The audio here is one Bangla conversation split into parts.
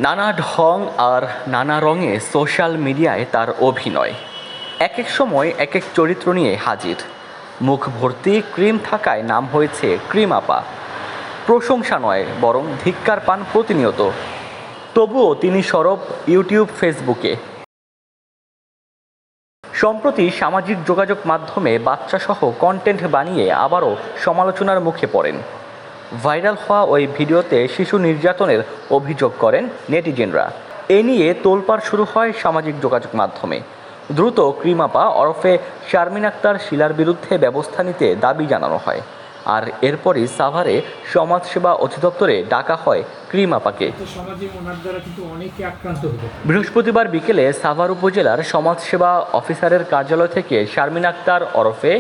নানা ঢং আর নানা রঙে সোশ্যাল মিডিয়ায় তার অভিনয়। এক এক সময় এক এক চরিত্র নিয়ে হাজির। মুখ ভর্তি ক্রিম থাকায় নাম হয়েছে ক্রিম আপা। প্রশংসা নয়, বরং ধিক্কার পান প্রতিনিয়ত। তবুও তিনি সরব ইউটিউব, ফেসবুকে। সম্প্রতি সামাজিক যোগাযোগ মাধ্যমে বাচ্চাসহ কন্টেন্ট বানিয়ে আবারও সমালোচনার মুখে পড়েন। ভাইরাল হওয়া ওই ভিডিওতে শিশু নির্যাতনের অভিযোগ করেন নেটিজেনরা। এ নিয়ে তোলপাড় শুরু হয় সামাজিক যোগাযোগ মাধ্যমে। দ্রুত ক্রিম আপা ওরফে শারমিন আক্তার শিলার বিরুদ্ধে ব্যবস্থা নিতে দাবি জানানো হয়। আর এরপরই সাভারে সমাজসেবা অধিদপ্তরে ডাকা হয় ক্রিম আপাকে। বৃহস্পতিবার বিকেলে সাভার উপজেলার সমাজসেবা অফিসারের কার্যালয় থেকে শারমিন আক্তার ওরফে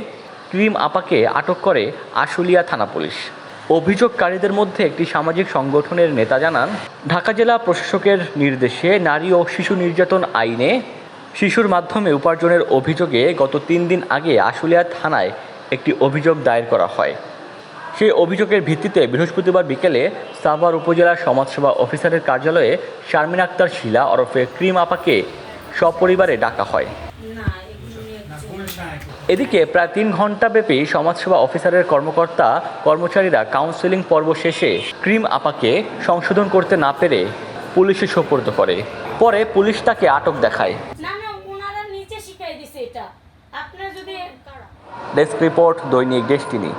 ক্রিম আপাকে আটক করে আশুলিয়া থানা পুলিশ। অভিযোগকারীদের মধ্যে একটি সামাজিক সংগঠনের নেতা জানান, ঢাকা জেলা প্রশাসকের নির্দেশে নারী ও শিশু নির্যাতন আইনে শিশুর মাধ্যমে উপার্জনের অভিযোগে গত 3 দিন আগে আশুলিয়া থানায় একটি অভিযোগ দায়ের করা হয়। সেই অভিযোগের ভিত্তিতে বৃহস্পতিবার বিকেলে সাভার উপজেলার সমাজসেবা অফিসারের কার্যালয়ে শারমিন আক্তার শিলা ওরফে ক্রিম আপাকে সপরিবারে ডাকা হয়। এদিকে প্রায় 3 ঘণ্টাব্যাপী সমাজসেবা অফিসারের কর্মচারীরা কাউন্সেলিং পর্ব শেষে ক্রিম আপাকে সংশোধন করতে না পেরে পুলিশে সোপর্দ করে। পরে পুলিশ তাকে আটক দেখায়। ডেস্ক রিপোর্ট, দৈনিক ডেস্টিনি।